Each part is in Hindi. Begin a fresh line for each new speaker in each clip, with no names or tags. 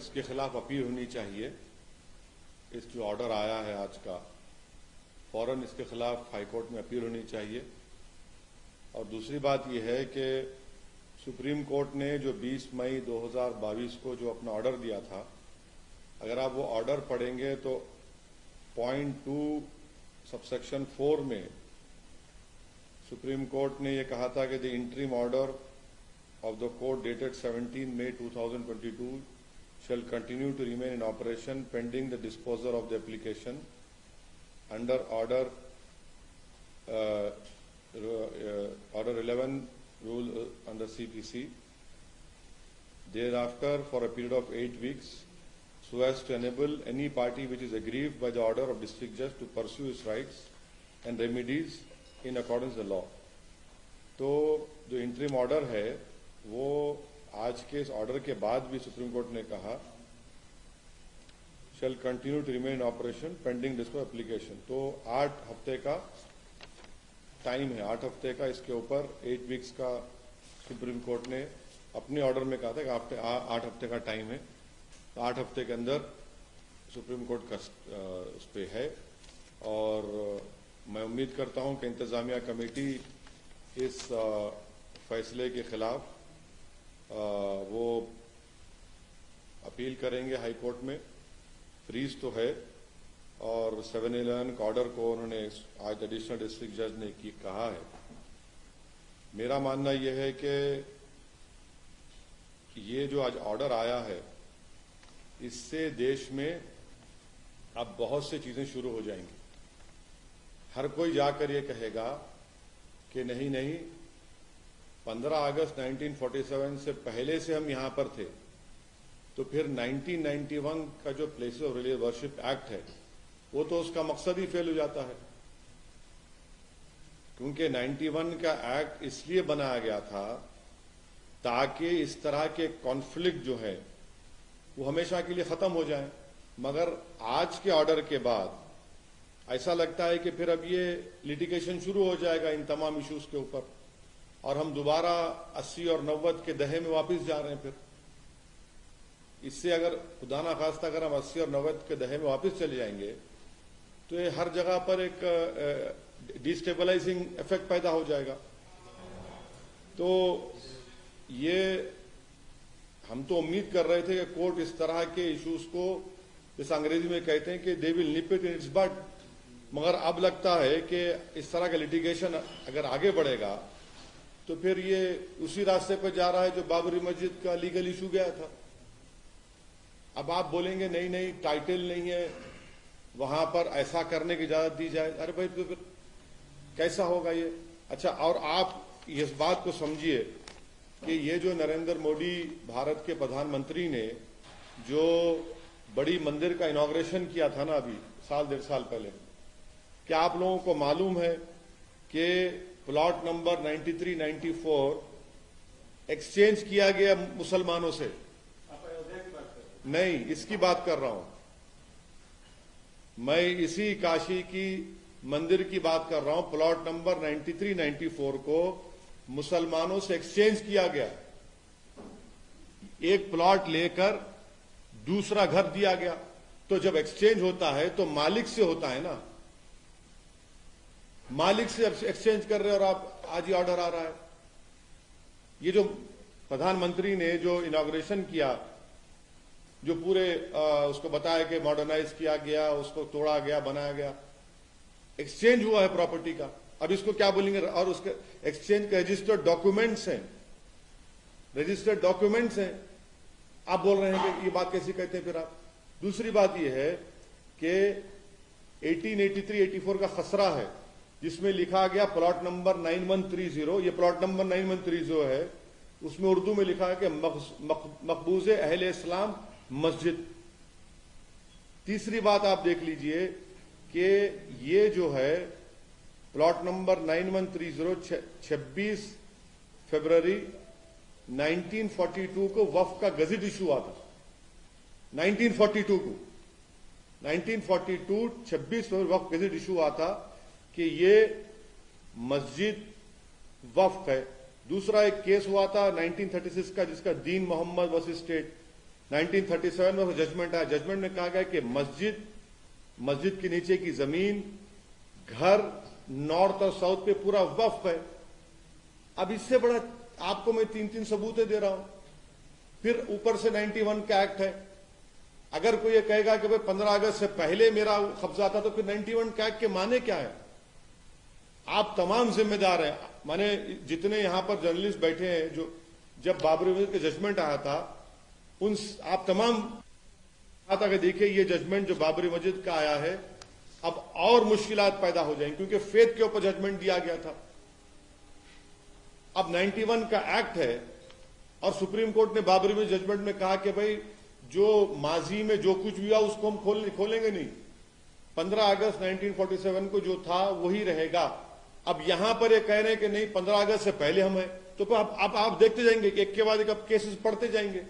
इसके खिलाफ अपील होनी चाहिए। इस जो ऑर्डर आया है आज का, फौरन इसके खिलाफ हाईकोर्ट में अपील होनी चाहिए। और दूसरी बात यह है कि सुप्रीम कोर्ट ने जो 20 मई 2022 को जो अपना ऑर्डर दिया था, अगर आप वो ऑर्डर पढ़ेंगे तो .2 सबसेक्शन 4 में सुप्रीम कोर्ट ने ये कहा था कि the interim order of the court dated 17 May 2022 shall continue to remain in operation pending the disposal of the application under order 11 rule under CPC. Thereafter, for a period of 8 weeks, so as to enable any party which is aggrieved by the order of district judge to pursue its rights and remedies in accordance with the law. तो जो इंटरिम ऑर्डर है वो आज के इस ऑर्डर के बाद भी सुप्रीम कोर्ट ने कहा shall continue to remain in operation pending disposal application. तो 8 हफ्ते का टाइम है, 8 हफ्ते का इसके ऊपर 8 वीक्स का सुप्रीम कोर्ट ने अपने ऑर्डर में कहा था कि 8 हफ्ते का टाइम है। तो 8 हफ्ते के अंदर सुप्रीम कोर्ट का उस पर है। और मैं उम्मीद करता हूं कि इंतजामिया कमेटी इस फैसले के खिलाफ वो अपील करेंगे हाई कोर्ट में। फ्रीज तो है और 7-11 ऑर्डर को उन्होंने आज एडिशनल डिस्ट्रिक्ट जज ने कहा है। मेरा मानना यह है कि ये जो आज ऑर्डर आया है इससे देश में अब बहुत सी चीजें शुरू हो जाएंगी। हर कोई जाकर ये कहेगा कि नहीं नहीं 15 अगस्त 1947 से पहले से हम यहां पर थे, तो फिर 1991 का जो places of religious worship act है वो तो उसका मकसद ही फेल हो जाता है, क्योंकि 91 का एक्ट इसलिए बनाया गया था ताकि इस तरह के कॉन्फ्लिक्ट जो है वो हमेशा के लिए खत्म हो जाए। मगर आज के ऑर्डर के बाद ऐसा लगता है कि फिर अब ये लिटिगेशन शुरू हो जाएगा इन तमाम इश्यूज के ऊपर और हम दोबारा 80 और 90 के दहे में वापस जा रहे हैं। फिर इससे अगर खुदा ना खास्ता अगर हम 80 और 90 के दहे में वापस चले जाएंगे तो ये हर जगह पर एक डिस्टेबलाइजिंग इफेक्ट पैदा हो जाएगा। तो ये हम तो उम्मीद कर रहे थे कि कोर्ट इस तरह के इश्यूज को, जैसे अंग्रेजी में कहते हैं कि they will nib it in it's but, मगर अब लगता है कि इस तरह का लिटिगेशन अगर आगे बढ़ेगा तो फिर ये उसी रास्ते पर जा रहा है जो बाबरी मस्जिद का लीगल इशू गया था। अब आप बोलेंगे नहीं नहीं टाइटल नहीं है, वहां पर ऐसा करने की इजाजत दी जाए। अरे भाई तो फिर कैसा होगा ये? अच्छा, और आप इस बात को समझिए कि ये जो नरेंद्र मोदी भारत के प्रधानमंत्री ने जो बड़ी मंदिर का इनॉग्रेशन किया था ना अभी साल 1.5 साल पहले, क्या आप लोगों को मालूम है कि प्लॉट नंबर 93-94 एक्सचेंज किया गया मुसलमानों से? नहीं, इसकी बात कर रहा हूं मैं, इसी काशी की मंदिर की बात कर रहा हूं। प्लॉट नंबर 93-94 को मुसलमानों से एक्सचेंज किया गया। एक प्लॉट लेकर दूसरा घर दिया गया। तो जब एक्सचेंज होता है तो मालिक से होता है ना, मालिक से एक्सचेंज कर रहे हैं और आप आज ही ऑर्डर आ रहा है। ये जो प्रधानमंत्री ने जो इनॉग्रेशन किया, जो पूरे उसको बताया कि मॉडर्नाइज किया गया, उसको तोड़ा गया, बनाया गया, एक्सचेंज हुआ है प्रॉपर्टी का। अब इसको क्या बोलेंगे? और उसके एक्सचेंज के रजिस्टर्ड डॉक्यूमेंट्स हैं, रजिस्टर्ड डॉक्यूमेंट्स हैं। आप बोल रहे हैं कि ये बात कैसे कहते हैं फिर आप? दूसरी बात ये है कि 1883-84 का खसरा है जिसमें लिखा गया प्लॉट नंबर 9130, ये प्लॉट नंबर 9130 है, उसमें उर्दू में लिखा है कि मकबूज अहले इस्लाम मस्जिद। तीसरी बात आप देख लीजिए कि ये जो है प्लॉट नंबर 9130 26 फरवरी 1942 को वक्फ का गजट इशू हुआ था। 1942 को 1942 26 फरवरी वक्फ गजट इशू हुआ था कि ये मस्जिद वक्फ है। दूसरा एक केस हुआ था 1936 का जिसका दीन मोहम्मद वर्सेस स्टेट, 1937 में जजमेंट आया। जजमेंट में कहा गया कि मस्जिद के नीचे की जमीन, घर नॉर्थ और साउथ पे पूरा वक्फ है। अब इससे बड़ा आपको मैं 3-3 सबूतें दे रहा हूं। फिर ऊपर से 91 का एक्ट है। अगर कोई ये कहेगा कि भाई 15 अगस्त से पहले मेरा कब्जा था, तो फिर 91 का एक्ट के माने क्या है? आप तमाम जिम्मेदार हैं। माने जितने यहां पर जर्नलिस्ट बैठे हैं, जो जब बाबरी मस्जिद का जजमेंट आया था, उन आप तमाम आता कि देखिए ये जजमेंट जो बाबरी मस्जिद का आया है, अब और मुश्किलात पैदा हो जाएंगी, क्योंकि फेथ के ऊपर जजमेंट दिया गया था। अब 91 का एक्ट है और सुप्रीम कोर्ट ने बाबरी मस्जिद जजमेंट में कहा कि भाई जो माजी में जो कुछ भी हुआ उसको हम खोलेंगे नहीं। 15 अगस्त 1947 को जो था वही रहेगा। अब यहां पर ये कह रहे हैं कि नहीं 15 अगस्त से पहले हम है, तो फिर आप देखते जाएंगे कि एक के बाद एक अब केसेस पढ़ते जाएंगे।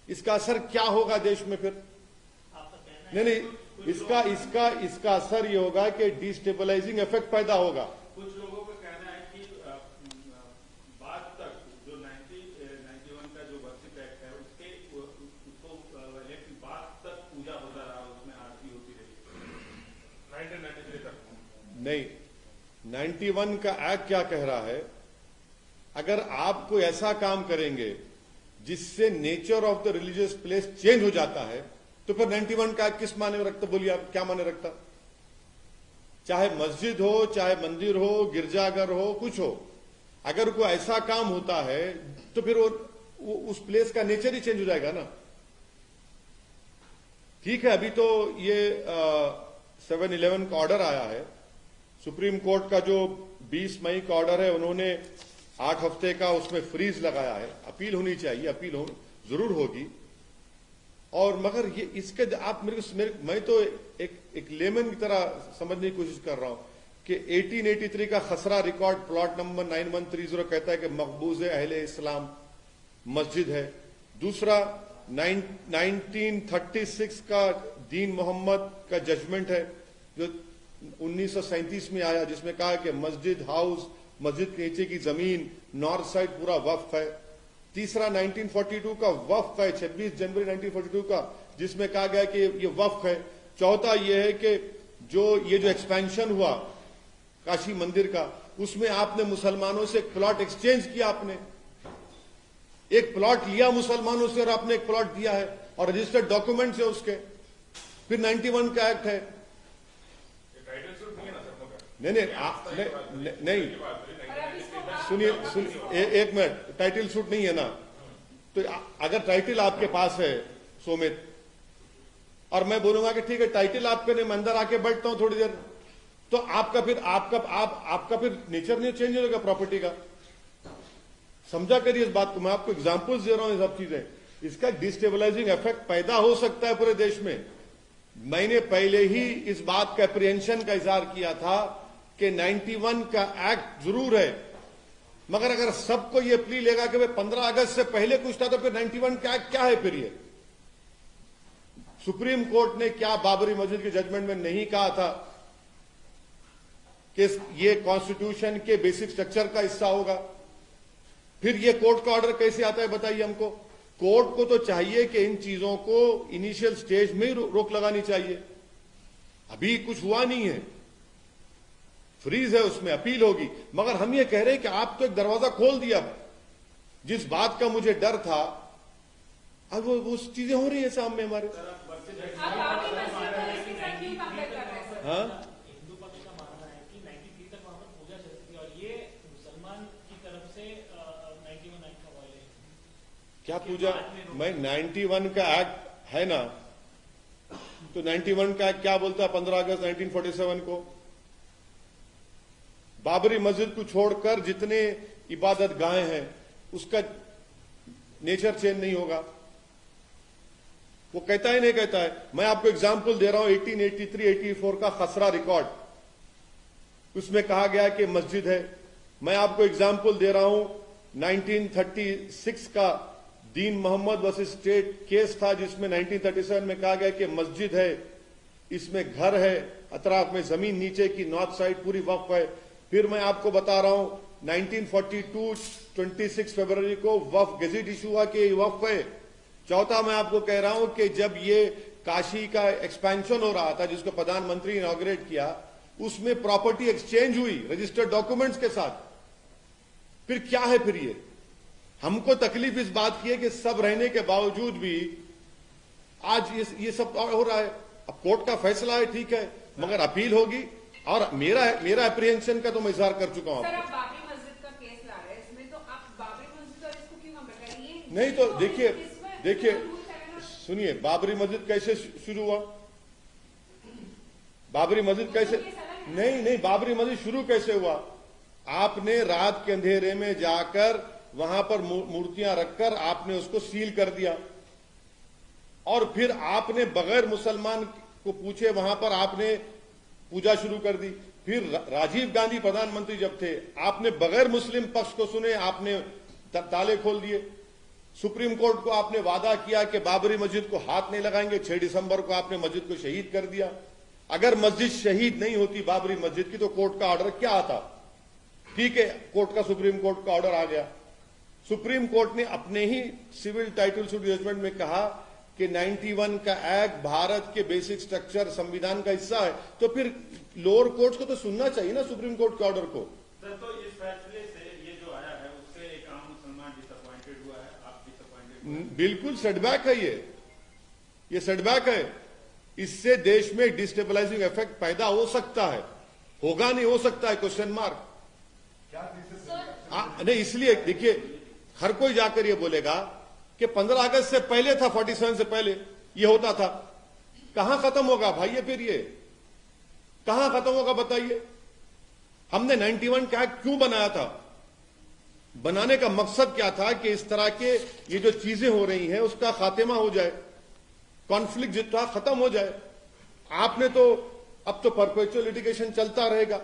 इसका असर क्या होगा देश में? फिर नहीं, इसका असर ये होगा कि डिस्टेबलाइजिंग इफेक्ट पैदा होगा।
कुछ लोगों का कहना है कि बाद तक जो 91 का जो वर्षिप एक्ट है उसको लेकिन बाद तक पूजा होता रहा, उसमें आरती होती रही 1993 तक।
नहीं, 91 का एक्ट क्या कह रहा है? अगर आप कोई ऐसा काम करेंगे जिससे nature of the religious place change हो जाता है, तो फिर 91 का किस माने में रखता? बोलिए आप, क्या माने रखता? चाहे मस्जिद हो, चाहे मंदिर हो, गिरजाघर हो, कुछ हो, अगर कोई ऐसा काम होता है तो फिर वो उस प्लेस का नेचर ही चेंज हो जाएगा ना। ठीक है, अभी तो ये 7/11 का ऑर्डर आया है। सुप्रीम कोर्ट का जो 20 मई का ऑर्डर है, उन्होंने 8 हफ्ते का उसमें फ्रीज लगाया है। अपील होनी चाहिए, अपील जरूर होगी। और मगर ये इसके आप मैं तो एक लेमन की तरह समझने की कोशिश कर रहा हूं कि 1883 का खसरा रिकॉर्ड प्लॉट नंबर 9130 कहता है कि मकबूज अहले इस्लाम मस्जिद है। दूसरा 1936 का दीन मोहम्मद का जजमेंट है जो 1937 में आया, जिसमें कहा कि मस्जिद हाउस, मस्जिद के नीचे की जमीन, नॉर्थ साइड पूरा वक्फ है। तीसरा 1942 का वक्फ है, 26 जनवरी 1942 का, जिसमें कहा गया कि ये वक्फ है। चौथा ये है कि ये जो एक्सपेंशन हुआ काशी मंदिर का, उसमें आपने मुसलमानों से एक प्लॉट एक्सचेंज किया। आपने एक प्लॉट लिया मुसलमानों से और आपने एक प्लॉट दिया है और रजिस्टर्ड डॉक्यूमेंट्स है उसके। फिर 91 का एक्ट है। नहीं, सुनिए एक मिनट, टाइटल सूट नहीं है ना। तो अगर टाइटल आपके पास है सोमित, और मैं बोलूंगा कि ठीक है टाइटल आपके नहीं, मैं अंदर आके बैठता हूं थोड़ी देर, तो आपका फिर नेचर नहीं चेंज हो जाएगा प्रॉपर्टी का। समझा करिए इस बात को। मैं आपको एग्जांपल्स दे रहा हूं, ये सब चीजें, इसका डिस्टेबलाइजिंग इफेक्ट पैदा हो सकता है पूरे देश में। मैंने पहले ही इस बात का अप्रिहेंशन का इजहार किया था कि 91 का एक्ट जरूर है, मगर अगर सबको ये प्ली लेगा कि भाई 15 अगस्त से पहले कुछ था, तो फिर 91 का एक्ट क्या है? फिर ये सुप्रीम कोर्ट ने क्या बाबरी मस्जिद के जजमेंट में नहीं कहा था कि ये कॉन्स्टिट्यूशन के बेसिक स्ट्रक्चर का हिस्सा होगा? फिर ये कोर्ट का ऑर्डर कैसे आता है बताइए हमको? कोर्ट को तो चाहिए कि इन चीजों को इनिशियल स्टेज में ही रोक लगानी चाहिए। अभी कुछ हुआ नहीं है, फ्रीज है, उसमें अपील होगी। मगर हम ये कह रहे हैं कि आप तो एक दरवाजा खोल दिया। जिस बात का मुझे डर था, अब वो चीजें हो रही है सामने हमारे। हाँ,
हिंदू पक्ष का मानना है कि 93 तक वहां पर पूजा चलती थी और ये मुसलमान की तरफ से 91 एक्ट का वायलेशन।
क्या पूजा? मैं 91 का एक्ट है ना, तो 91 का एक्ट क्या बोलता है? 15 अगस्त 1947 को बाबरी मस्जिद को छोड़कर जितने इबादत गाहें हैं उसका नेचर चेंज नहीं होगा। वो कहता है नहीं कहता है? मैं आपको एग्जाम्पल दे रहा हूं 1883-84 का खसरा रिकॉर्ड, उसमें कहा गया कि मस्जिद है। मैं आपको एग्जाम्पल दे रहा हूं 1936 का दीन मोहम्मद वर्सेस स्टेट केस था, जिसमें 1937 में कहा गया कि मस्जिद है, इसमें घर है, अतराफ में जमीन नीचे की नॉर्थ साइड पूरी वक्फ है। फिर मैं आपको बता रहा हूं 1942 26 फरवरी को वक्फ गेजेट इशू हुआ कि वक्फ है। चौथा मैं आपको कह रहा हूं कि जब ये काशी का एक्सपेंशन हो रहा था, जिसको प्रधानमंत्री ने इनॉग्रेट किया, उसमें प्रॉपर्टी एक्सचेंज हुई रजिस्टर्ड डॉक्यूमेंट्स के साथ। फिर क्या है फिर ये? हमको तकलीफ इस बात की है कि सब रहने के बावजूद भी आज ये सब हो रहा है। अब कोर्ट का फैसला है, ठीक है, मगर अपील होगी। और मेरा अप्रीहेंशन का तो मैं इजहार कर चुका हूं
सर,
आपको।
आप बाबरी मस्जिद का केस ला रहे हैं, इसमें तो आप बाबरी मस्जिद और इसको क्यों कंपेयर कर रहे हैं?
नहीं तो देखिए सुनिए, बाबरी मस्जिद कैसे शुरू हुआ? बाबरी मस्जिद कैसे नहीं, बाबरी मस्जिद शुरू कैसे हुआ? आपने रात के अंधेरे में जाकर वहां पर मूर्तियां रखकर आपने उसको सील कर दिया, और फिर आपने बगैर मुसलमान को पूछे वहां पर आपने पूजा शुरू कर दी। फिर राजीव गांधी प्रधानमंत्री जब थे, आपने बगैर मुस्लिम पक्ष को सुने आपने ताले खोल दिए। सुप्रीम कोर्ट को आपने वादा किया कि बाबरी मस्जिद को हाथ नहीं लगाएंगे। 6 दिसंबर को आपने मस्जिद को शहीद कर दिया। अगर मस्जिद शहीद नहीं होती बाबरी मस्जिद की, तो कोर्ट का ऑर्डर क्या आता? ठीक है, कोर्ट का सुप्रीम कोर्ट का ऑर्डर आ गया। सुप्रीम कोर्ट ने अपने ही सिविल टाइटल सूट जजमेंट में कहा कि 91 का एक्ट भारत के बेसिक स्ट्रक्चर संविधान का हिस्सा है। तो फिर लोअर कोर्ट्स को तो सुनना चाहिए ना सुप्रीम कोर्ट के ऑर्डर को।
सर, तो इस फैसले से ये जो आया है उससे एक आम मुसलमान डिसअपॉइंटेड हुआ है, आप डिसअपॉइंटेड?
बिल्कुल सेटबैक है ये सेटबैक है। इससे देश में डिस्टेबलाइजिंग इफेक्ट पैदा हो सकता है, होगा नहीं हो सकता है, क्वेश्चन मार्क। नहीं, इसलिए देखिए, हर कोई जाकर ये बोलेगा कि 15 अगस्त से पहले था, 47 से पहले ये होता था। कहां खत्म होगा भाई ये? फिर ये कहां खत्म होगा बताइए? हमने 91 का एक्ट क्यों बनाया था? बनाने का मकसद क्या था कि इस तरह के ये जो चीजें हो रही हैं उसका खात्मा हो जाए, कॉन्फ्लिक्ट जितना खत्म हो जाए। आपने तो अब तो परपेचुअल लिटिगेशन चलता रहेगा।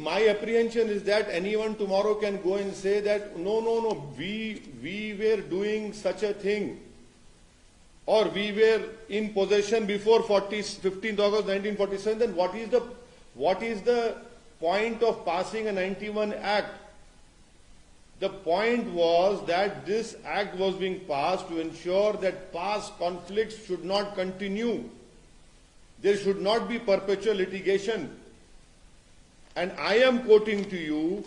My apprehension is that anyone tomorrow can go and say that no, we were doing such a thing, or we were in possession before 15th August 1947. Then what is the point of passing a 91 Act? The point was that this act was being passed to ensure that past conflicts should not continue. There should not be perpetual litigation. And I am quoting to you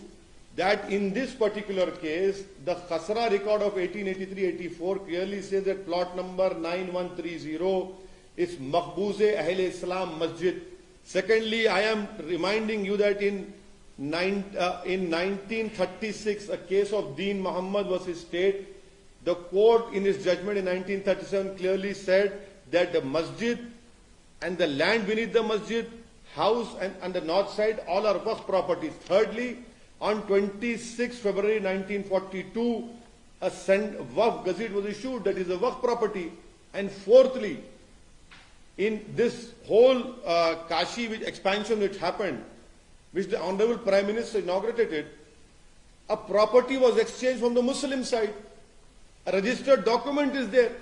that in this particular case, the Khasra record of 1883-84 clearly says that plot number 9130 is Maqbooze Ahl Islam Masjid. Secondly, I am reminding you that in 1936, a case of Deen Muhammad versus State, the court in its judgment in 1937 clearly said that the masjid and the land beneath the masjid, house and the north side, all are waqf properties. Thirdly, on 26 February 1942, a waqf gazette was issued that is a waqf property. And fourthly, in this whole Kashi expansion which happened, which the Honorable Prime Minister inaugurated it, a property was exchanged from the Muslim side. A registered document is there.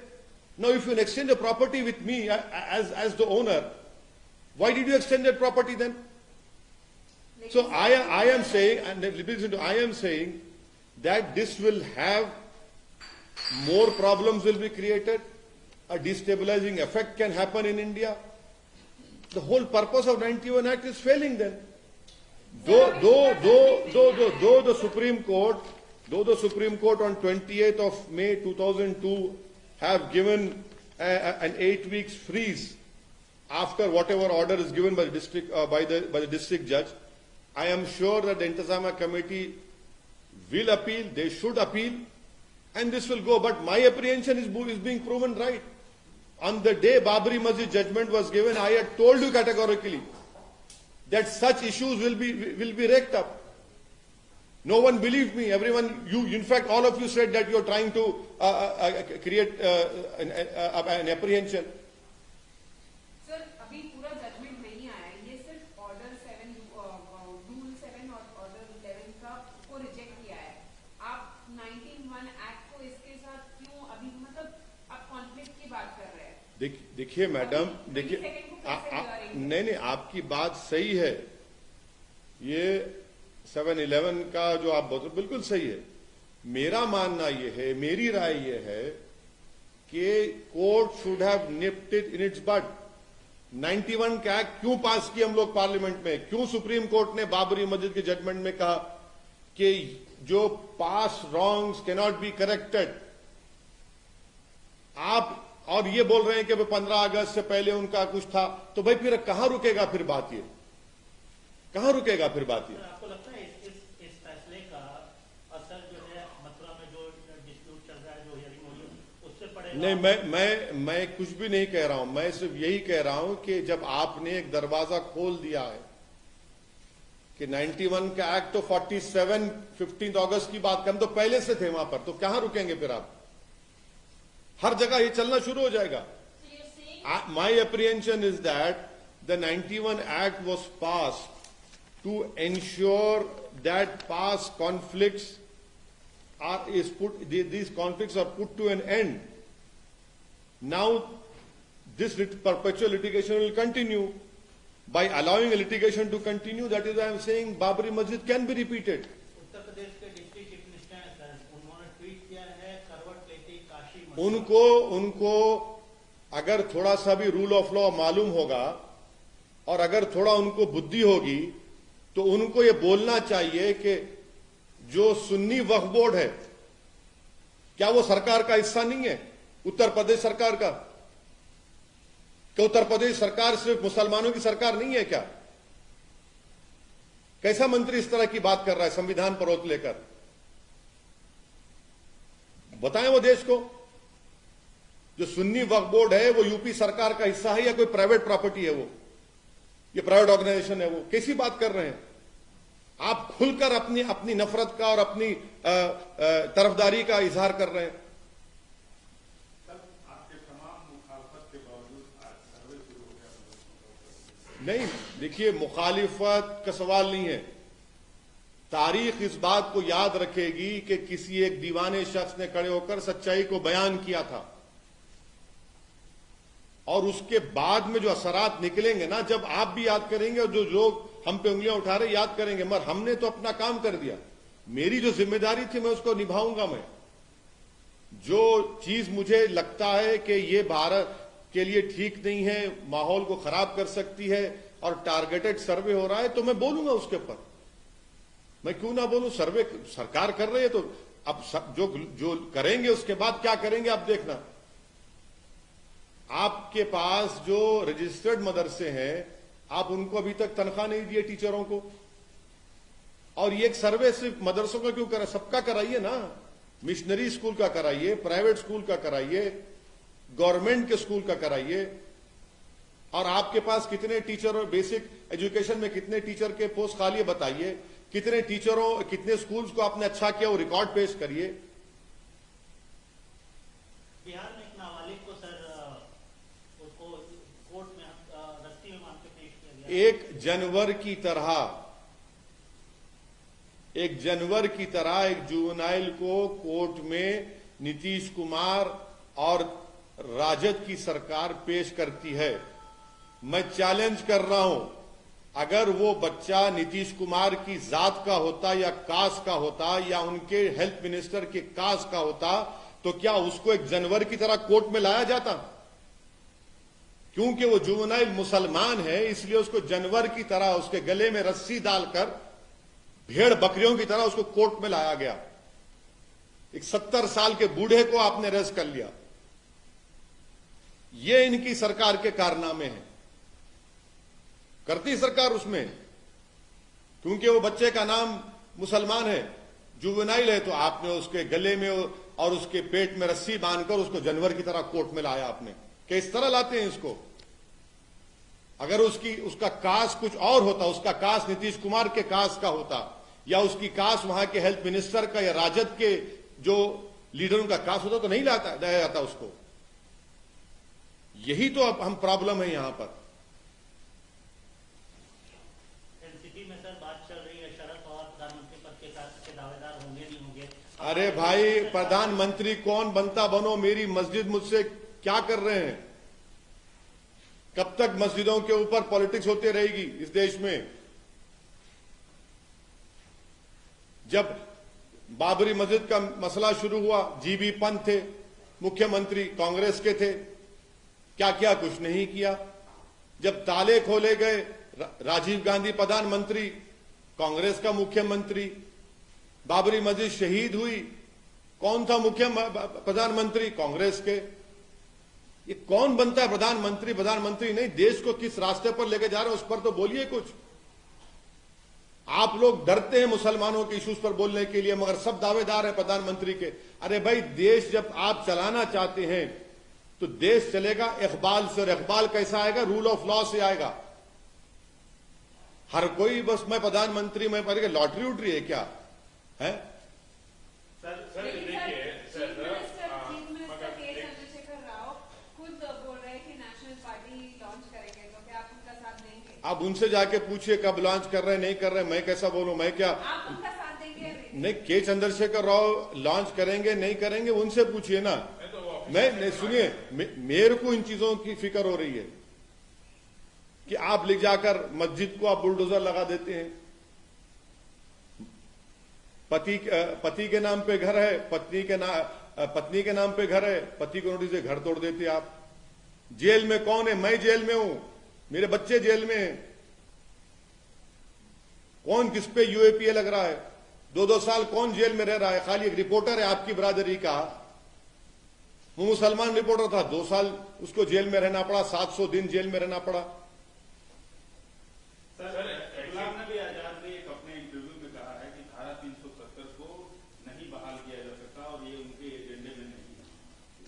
Now if you exchange a property with me as the owner, why did you extend that property then? So I am saying, and I am saying that this will have more problems will be created. A destabilizing effect can happen in India. The whole purpose of 91 Act is failing then. Though the Supreme Court on 28th of May 2002 have given an 8 weeks freeze after whatever order is given by the district by the district judge, I am sure that the Intezama Committee will appeal. They should appeal, and this will go. But my apprehension is being proven right. On the day Babri Masjid judgment was given, I had told you categorically that such issues will be raked up. No one believed me. Everyone, in fact, all of you said that you are trying to create an apprehension.
Sir, अभी पूरा judgment नहीं आया है. ये सिर्फ order 7, rule 7 और order 11 को reject किया है. आप 19(1) Act को इसके साथ क्यों अभी मतलब आप conflict की बात कर रहे हैं?
देखिए मैडम, देखिए नहीं, आपकी बात सही है। ये 7-11 का जो आप बोल बिल्कुल सही है। मेरा मानना यह है, मेरी राय यह है कि court should have nipped it in its bud. 91 का एक्ट क्यों पास किया हम लोग पार्लियामेंट में? क्यों सुप्रीम कोर्ट ने बाबरी मस्जिद के जजमेंट में कहा कि जो past wrongs can not be corrected? आप और ये बोल रहे हैं कि 15 अगस्त से पहले उनका कुछ था, तो भाई फिर कहां रुकेगा फिर बात? ये कहां रुकेगा फिर बात? ये
आपको लगता है इस फैसले का असर जो है मथुरा में जो डिस्प्यूट चल रहा है, जो हियरिंग हो रही है, उससे पड़ेगा?
नहीं, मैं कुछ भी नहीं कह रहा हूं। मैं सिर्फ यही कह रहा हूं कि जब आपने एक दरवाजा खोल दिया है कि 91 का एक्ट तो 47 15 अगस्त की बात कर, हम तो पहले से थे वहां पर, तो कहां रुकेंगे फिर आप? हर जगह ये चलना शुरू हो जाएगा। My apprehension is that the 91 act was pass to ensure that past conflicts these conflicts are put to an end. Now, this perpetual litigation will continue. By allowing a litigation to continue, that is why I am saying Babri Masjid can be repeated.
Uttar Pradesh के डिप्टी चीफ मिनिस्टर हैं सर, उन्होंने ट्वीट किया है करवट लेते काशी मस्जिद।
उनको अगर थोड़ा सा भी रूल ऑफ लॉ मालूम होगा और अगर थोड़ा उनको बुद्धि होगी तो उनको ये बोलना चाहिए कि जो सुन्नी वक्फ बोर्ड है, क्या वो सरकार का हिस्सा नहीं है? उत्तर प्रदेश सरकार का? क्या उत्तर प्रदेश सरकार सिर्फ मुसलमानों की सरकार नहीं है क्या? कैसा मंत्री इस तरह की बात कर रहा है संविधान पर रोक लेकर? बताएं वो देश को। जो सुन्नी वक्फ बोर्ड है वो यूपी सरकार का हिस्सा है या कोई प्राइवेट प्रॉपर्टी है? वो ये प्राइवेट ऑर्गेनाइजेशन है। वो कैसी बात कर रहे हैं आप? खुलकर अपनी नफरत का और अपनी तरफदारी का इजहार कर रहे हैं।
आपके तमाम मुखालफत के बावजूद आज सर्वे शुरू हो गया।
नहीं, देखिए, मुखालिफत का सवाल नहीं है। तारीख इस बात को याद रखेगी कि किसी एक दीवाने शख्स ने खड़े होकर सच्चाई को बयान किया था, और उसके बाद में जो असरात निकलेंगे ना, जब आप भी याद करेंगे और जो लोग हम पे उंगलियां उठा रहे याद करेंगे, मगर हमने तो अपना काम कर दिया। मेरी जो जिम्मेदारी थी मैं उसको निभाऊंगा। मैं जो चीज मुझे लगता है कि ये भारत के लिए ठीक नहीं है, माहौल को खराब कर सकती है और टारगेटेड सर्वे हो रहा है, तो मैं बोलूंगा उसके ऊपर। मैं क्यों ना बोलूं? सर्वे सरकार कर रही है तो अब जो करेंगे उसके बाद क्या करेंगे आप देखना। आपके पास जो रजिस्टर्ड मदरसे हैं, आप उनको अभी तक तनख्वाह नहीं दिए टीचरों को, और ये एक सर्वे सिर्फ मदरसों का क्यों करा? सबका कराइए ना। मिशनरी स्कूल का कराइए, प्राइवेट स्कूल का कराइए, गवर्नमेंट के स्कूल का कराइए। और आपके पास कितने टीचर, बेसिक एजुकेशन में कितने टीचर के पोस्ट खाली है बताइए। कितने टीचरों, कितने स्कूल्स को आपने अच्छा किया वो रिकॉर्ड पेश करिए।
बिहार में एक नाबालिग को सर उसको कोर्ट में रस्सी में बांध के पेश किया गया।
1 जनवरी की तरह एक जुवेनाइल को कोर्ट में नीतीश कुमार और राजद की सरकार पेश करती है। मैं चैलेंज कर रहा हूं, अगर वो बच्चा नीतीश कुमार की जात का होता या कास्ट का होता या उनके हेल्थ मिनिस्टर के कास्ट का होता, तो क्या उसको 1 जनवरी की तरह कोर्ट में लाया जाता? क्योंकि वो जुवेनाइल मुसलमान है, इसलिए उसको जनवरी की तरह उसके गले में रस्सी डालकर भेड़ बकरियों की तरह उसको कोर्ट में लाया गया। एक 70 साल के बूढ़े को आपने अरेस्ट कर लिया। ये इनकी सरकार के कारनामे हैं। करती सरकार उसमें, क्योंकि वो बच्चे का नाम मुसलमान है, जुवेनाइल है, तो आपने उसके गले में और उसके पेट में रस्सी बांधकर उसको जानवर की तरह कोर्ट में लाया आपने। किस तरह लाते हैं इसको? अगर उसका कास्ट कुछ और होता, उसका कास्ट नीतीश कुमार के कास्ट का होता, या उसकी कास्ट वहां के हेल्थ मिनिस्टर का या राजद के जो लीडरों का कास्ट होता, तो नहीं लाया जाता उसको। यही तो अब हम प्रॉब्लम है यहां पर।
एनसीपी में सर बात चल रही है, शरद पवार प्रधानमंत्री पद के दावेदार होंगे नहीं होंगे?
अरे भाई, प्रधानमंत्री कौन बनता बनो, मेरी मस्जिद मुझसे क्या कर रहे हैं? कब तक मस्जिदों के ऊपर पॉलिटिक्स होती रहेगी इस देश में? जब बाबरी मस्जिद का मसला शुरू हुआ, जीबी पंत थे मुख्यमंत्री, कांग्रेस के थे, क्या क्या कुछ नहीं किया। जब ताले खोले गए, राजीव गांधी प्रधानमंत्री, कांग्रेस का मुख्यमंत्री। बाबरी मस्जिद शहीद हुई, कौन था मुख्य प्रधानमंत्री? कांग्रेस के। ये कौन बनता है प्रधानमंत्री? प्रधानमंत्री नहीं, देश को किस रास्ते पर लेके जा रहे हैं उस पर तो बोलिए कुछ। आप लोग डरते हैं मुसलमानों के इश्यूज पर बोलने के लिए, मगर सब दावेदार हैं प्रधानमंत्री के। अरे भाई, देश जब आप चलाना चाहते हैं तो देश चलेगा इकबाल से, और इकबाल कैसा आएगा? रूल ऑफ लॉ से आएगा। हर कोई बस मैं प्रधानमंत्री, मैं पर लॉटरी उठ रही है क्या है?
सर देखिए
चीफ मिनिस्टर के चंद्रशेखर राव खुद बोल रहे हैं कि नेशनल पार्टी लॉन्च करेंगे, तो क्या आप उनका साथ देंगे?
आप उनसे जाके पूछिए कब लॉन्च कर रहे हैं, नहीं कर रहे हैं। मैं कैसा बोलूं? मैं क्या?
आप उनका साथ देंगे या
नहीं, के चंद्रशेखर राव लॉन्च करेंगे नहीं करेंगे उनसे पूछिए ना। मैं सुनिए, मेरे को इन चीजों की फिक्र हो रही है कि आप ले जाकर मस्जिद को आप बुलडोजर लगा देते हैं। पति के नाम पे घर है, पत्नी के नाम पे घर है, पति को नोटिस से घर तोड़ देते आप। जेल में कौन है? मैं जेल में हूं, मेरे बच्चे जेल में हैं। कौन किस पे यूएपीए लग रहा है? 2-2 साल कौन जेल में रह रहा है? खाली एक रिपोर्टर है आपकी बरादरी का, वो मुसलमान रिपोर्टर था, 2 साल उसको जेल में रहना पड़ा, 700 दिन जेल में रहना पड़ा।
सर गुलाम नबी आजाद ने एक अपने इंटरव्यू में कहा है कि धारा 370 को नहीं बहाल किया जा सकता और ये उनके एजेंडे में नहीं है।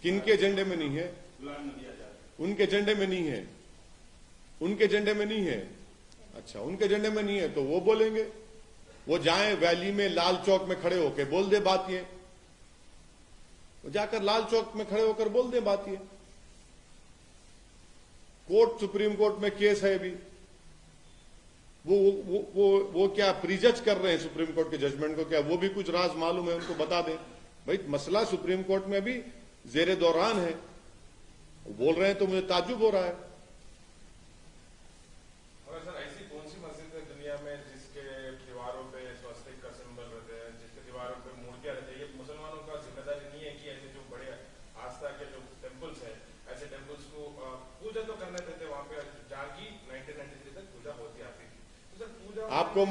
किनके एजेंडे में नहीं है?
गुलाम नबी आजाद।
उनके एजेंडे में नहीं है, उनके एजेंडे में नहीं है। अच्छा, उनके एजेंडे में नहीं है तो वो बोलेंगे, वो जाएं वैली में लाल चौक में खड़े होकर बोल दे बात ये, वो जाकर लाल चौक में खड़े होकर बोल दे बात ये। कोर्ट, सुप्रीम कोर्ट में केस है अभी, वो क्या प्रीजज कर रहे हैं सुप्रीम कोर्ट के जजमेंट को? क्या वो भी कुछ राज मालूम है उनको? बता दें भाई, मसला सुप्रीम कोर्ट में अभी जेरे दौरान है, बोल रहे हैं तो मुझे ताज्जुब हो रहा है।
सर, ऐसी कौन सी मस्जिद है दुनिया में जिसके दीवारों पे स्वस्तिक का सिंबल रहते हैं, जिसके दीवारों पे मूर्तियां रहती है? ये मुसलमानों का जिम्मेदारी नहीं है कि ऐसे जो बड़े आस्था के जो टेम्पल्स है, ऐसे टेम्पल्स को पूजा तो करने देते वहां पे, जहाँ की 1993 तक पूजा होती आती थी। तो सर पूजा
आपको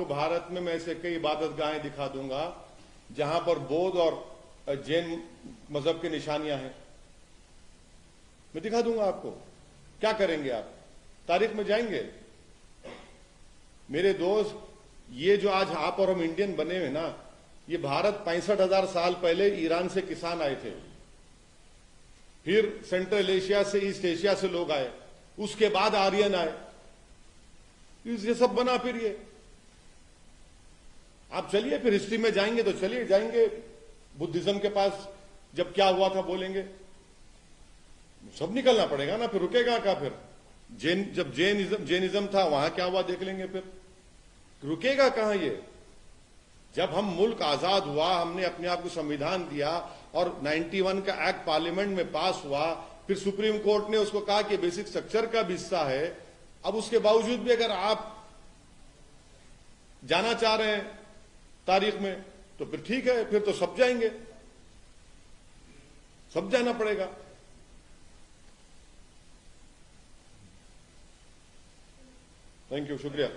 भारत में मैं ऐसे कई इबादत गाहें दिखा दूंगा जहां पर बौद्ध और जैन मजहब की निशानियां हैं, मैं दिखा दूंगा आपको। क्या करेंगे आप? तारीख में जाएंगे? मेरे दोस्त, ये जो आज आप और हम इंडियन बने हुए ना, ये भारत 65,000 साल पहले ईरान से किसान आए थे, फिर सेंट्रल एशिया से, ईस्ट एशिया से लोग आए, उसके बाद आर्यन आए, ये सब बना। फिर ये आप चलिए, फिर हिस्ट्री में जाएंगे तो चलिए, जाएंगे बुद्धिज्म के पास, जब क्या हुआ था बोलेंगे, सब निकलना पड़ेगा ना, फिर रुकेगा क्या? फिर जब जैनिज्म था वहां क्या हुआ देख लेंगे, फिर रुकेगा कहां ये? जब हम मुल्क आजाद हुआ, हमने अपने आप को संविधान दिया और 91 का एक्ट पार्लियामेंट में पास हुआ, फिर सुप्रीम कोर्ट ने उसको कहा कि बेसिक स्ट्रक्चर का भी हिस्सा है। अब उसके बावजूद भी अगर आप जाना चाह रहे हैं तारीख में तो फिर ठीक है, फिर तो सब जाएंगे, सब जाना पड़ेगा। थैंक यू, शुक्रिया।